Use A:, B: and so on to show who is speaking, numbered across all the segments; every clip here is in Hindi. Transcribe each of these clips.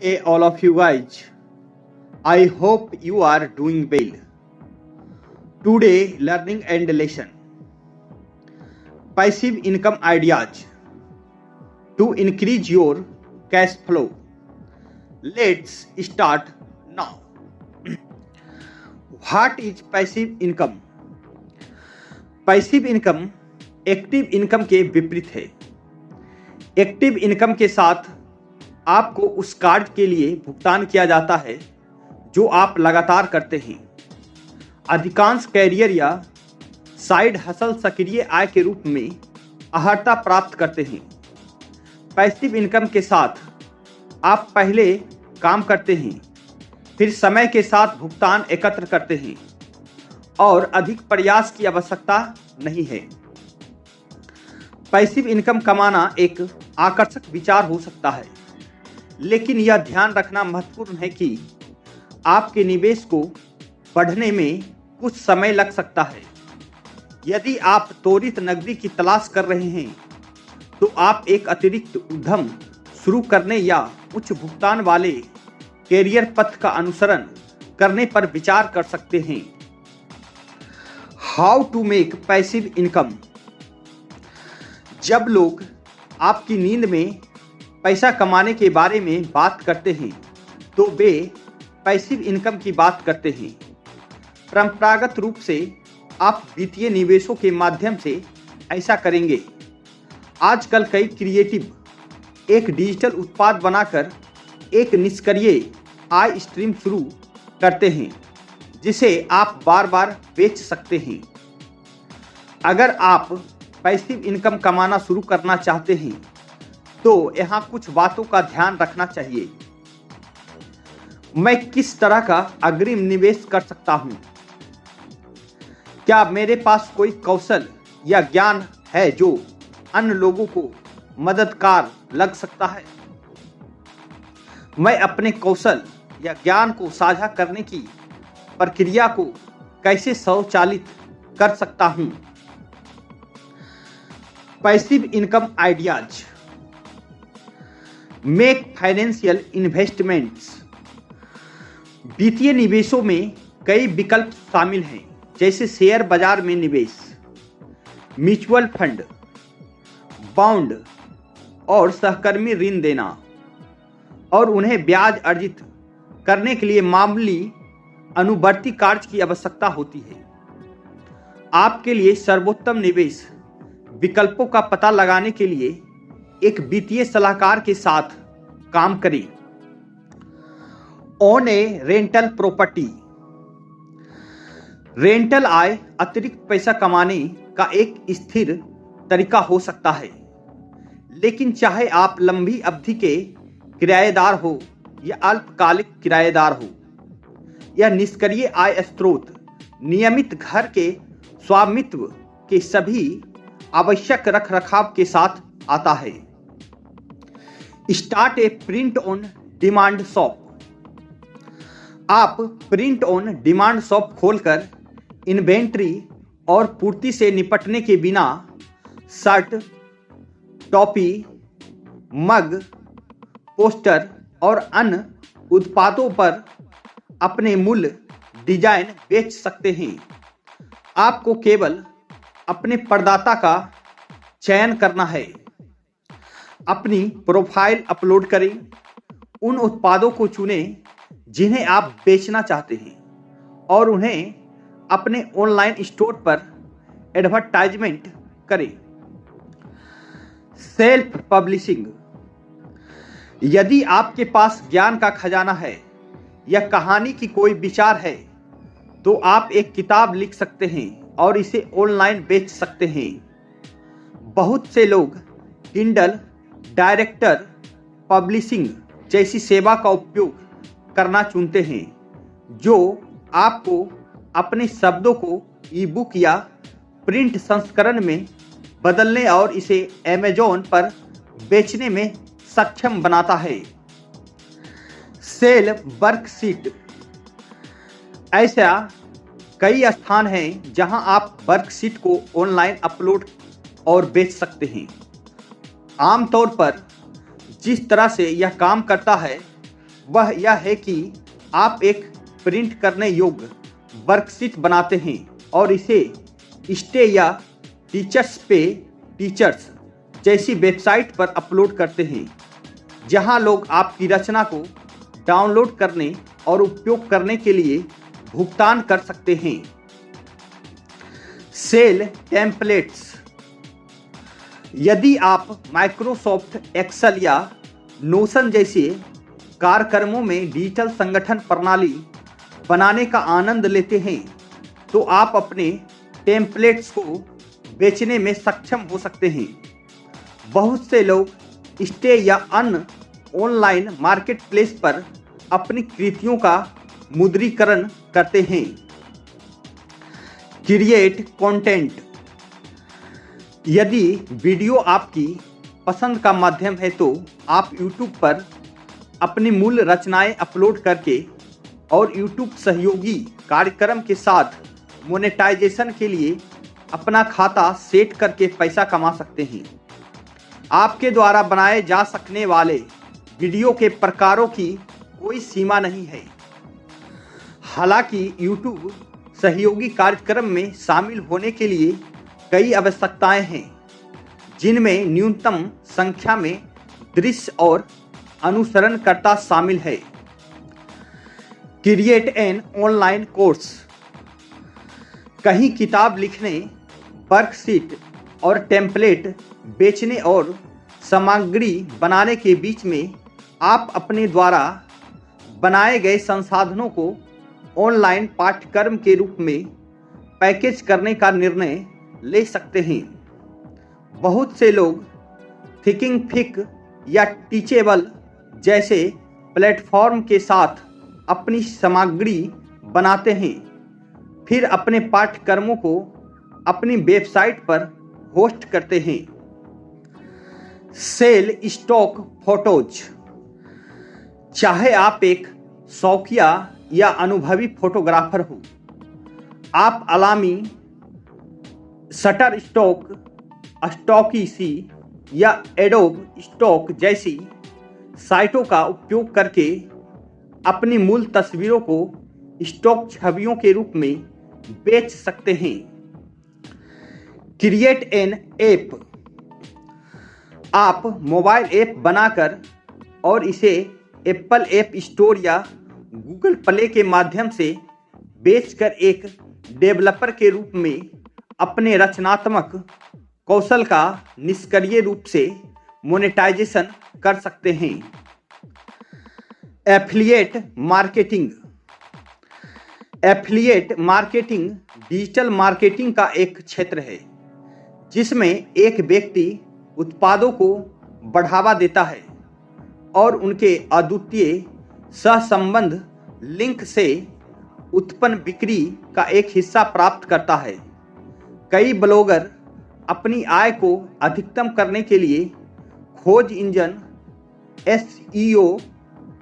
A: Hey, all of you guys. I hope you are doing well. Today, learning and lesson. Passive income ideas to increase your cash flow. Let's start now. What is passive income? Passive income active income के विपरीत है। एक्टिव इनकम के साथ आपको उस कार्य के लिए भुगतान किया जाता है जो आप लगातार करते हैं। अधिकांश कैरियर या साइड हसल सक्रिय आय के रूप में अर्हता प्राप्त करते हैं। पैसिव इनकम के साथ आप पहले काम करते हैं, फिर समय के साथ भुगतान एकत्र करते हैं और अधिक प्रयास की आवश्यकता नहीं है। पैसिव इनकम कमाना एक आकर्षक विचार हो सकता है, लेकिन यह ध्यान रखना महत्वपूर्ण है कि आपके निवेश को बढ़ने में कुछ समय लग सकता है। यदि आप त्वरित नकदी की तलाश कर रहे हैं, तो आप एक अतिरिक्त उद्यम शुरू करने या उच्च भुगतान वाले कैरियर पथ का अनुसरण करने पर विचार कर सकते हैं। How to make passive income. जब लोग आपकी नींद में पैसा कमाने के बारे में बात करते हैं, तो वे पैसिव इनकम की बात करते हैं। परंपरागत रूप से आप वित्तीय निवेशों के माध्यम से ऐसा करेंगे। आजकल कई क्रिएटिव एक डिजिटल उत्पाद बनाकर एक निष्क्रिय आय स्ट्रीम शुरू करते हैं, जिसे आप बार बार बेच सकते हैं। अगर आप पैसिव इनकम कमाना शुरू करना चाहते हैं, तो यहाँ कुछ बातों का ध्यान रखना चाहिए। मैं किस तरह का अग्रिम निवेश कर सकता हूँ? क्या मेरे पास कोई कौशल या ज्ञान है जो अन्य लोगों को मददगार लग सकता है? मैं अपने कौशल या ज्ञान को साझा करने की प्रक्रिया को कैसे स्वचालित कर सकता हूं? Passive income ideas. Make financial investments. वित्तीय निवेशों में कई विकल्प शामिल हैं, जैसे शेयर बाजार में निवेश, म्यूचुअल फंड, बॉन्ड और सहकर्मी ऋण देना, और उन्हें ब्याज अर्जित करने के लिए मामूली अनुवर्ती कार्य की आवश्यकता होती है। आपके लिए सर्वोत्तम निवेश विकल्पों का पता लगाने के लिए एक वित्तीय सलाहकार के साथ काम करें। ओन ए रेंटल प्रॉपर्टी। रेंटल आय अतिरिक्त पैसा कमाने का एक स्थिर तरीका हो सकता है, लेकिन चाहे आप लंबी अवधि के किराएदार हो या अल्पकालिक किराएदार हो, यह निष्क्रिय आय स्रोत नियमित घर के स्वामित्व के सभी आवश्यक रखरखाव के साथ आता है। Start A print on demand shop. आप प्रिंट ऑन डिमांड शॉप खोलकर इन्वेंट्री और पूर्ति से निपटने के बिना शर्ट, टोपी, मग, पोस्टर और अन्य उत्पादों पर अपने मूल डिजाइन बेच सकते हैं। आपको केवल अपने प्रदाता का चयन करना है, अपनी प्रोफाइल अपलोड करें, उन उत्पादों को चुनें जिन्हें आप बेचना चाहते हैं और उन्हें अपने ऑनलाइन स्टोर पर एडवर्टाइजमेंट करें। Self publishing. यदि आपके पास ज्ञान का खजाना है या कहानी की कोई विचार है, तो आप एक किताब लिख सकते हैं और इसे ऑनलाइन बेच सकते हैं। बहुत से लोग किंडल डायरेक्टर पब्लिशिंग जैसी सेवा का उपयोग करना चुनते हैं, जो आपको अपने शब्दों को ई-बुक या प्रिंट संस्करण में बदलने और इसे अमेज़न पर बेचने में सक्षम बनाता है। Sell worksheet. ऐसा कई स्थान हैं जहां आप वर्कशीट को ऑनलाइन अपलोड और बेच सकते हैं। आमतौर पर जिस तरह से यह काम करता है, वह यह है कि आप एक प्रिंट करने योग्य वर्कशीट बनाते हैं और इसे स्टे या टीचर्स पे टीचर्स जैसी वेबसाइट पर अपलोड करते हैं, जहां लोग आपकी रचना को डाउनलोड करने और उपयोग करने के लिए भुगतान कर सकते हैं। Sell templates. यदि आप माइक्रोसॉफ्ट एक्सेल या नोशन जैसे कार्यक्रमों में डिजिटल संगठन प्रणाली बनाने का आनंद लेते हैं, तो आप अपने टेम्पलेट्स को बेचने में सक्षम हो सकते हैं। बहुत से लोग स्टे या अन्य ऑनलाइन मार्केटप्लेस पर अपनी कृतियों का मुद्रीकरण करते हैं। Create content. यदि वीडियो आपकी पसंद का माध्यम है तो आप YouTube पर अपनी मूल रचनाएं अपलोड करके और YouTube सहयोगी कार्यक्रम के साथ मोनेटाइजेशन के लिए अपना खाता सेट करके पैसा कमा सकते हैं। आपके द्वारा बनाए जा सकने वाले वीडियो के प्रकारों की कोई सीमा नहीं है। हालांकि YouTube सहयोगी कार्यक्रम में शामिल होने के लिए कई आवश्यकताएं हैं, जिनमें न्यूनतम संख्या में दृश्य और अनुसरणकर्ता शामिल है। Create an online course. कहीं किताब लिखने, वर्कशीट और टेम्पलेट बेचने और सामग्री बनाने के बीच में आप अपने द्वारा बनाए गए संसाधनों को ऑनलाइन पाठ्यक्रम के रूप में पैकेज करने का निर्णय ले सकते हैं। बहुत से लोग थिंकिफिक या टीचेबल जैसे प्लेटफॉर्म के साथ अपनी सामग्री बनाते हैं, फिर अपने पाठ्यक्रमों को अपनी वेबसाइट पर होस्ट करते हैं। Sell stock photos. चाहे आप एक शौकिया या अनुभवी फोटोग्राफर हो, आप अलामी, शटर स्टॉक, स्टॉकीसी या एडोब स्टॉक जैसी साइटों का उपयोग करके अपनी मूल तस्वीरों को स्टॉक छवियों के रूप में बेच सकते हैं। Create an app. आप मोबाइल ऐप बनाकर और इसे एप्पल ऐप स्टोर या गूगल प्ले के माध्यम से बेचकर एक डेवलपर के रूप में अपने रचनात्मक कौशल का निष्क्रिय रूप से मोनेटाइजेशन कर सकते हैं। Affiliate marketing. Affiliate marketing digital marketing का एक क्षेत्र है जिसमें एक व्यक्ति उत्पादों को बढ़ावा देता है और उनके अद्वितीय सहसंबंध लिंक से उत्पन्न बिक्री का एक हिस्सा प्राप्त करता है। कई ब्लॉगर अपनी आय को अधिकतम करने के लिए खोज इंजन SEO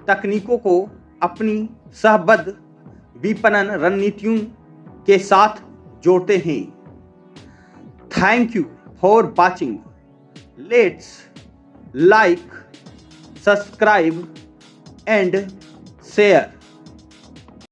A: तकनीकों को अपनी सहबद्ध विपणन रणनीतियों के साथ जोड़ते हैं। Thank you for watching. Let's like, subscribe and share.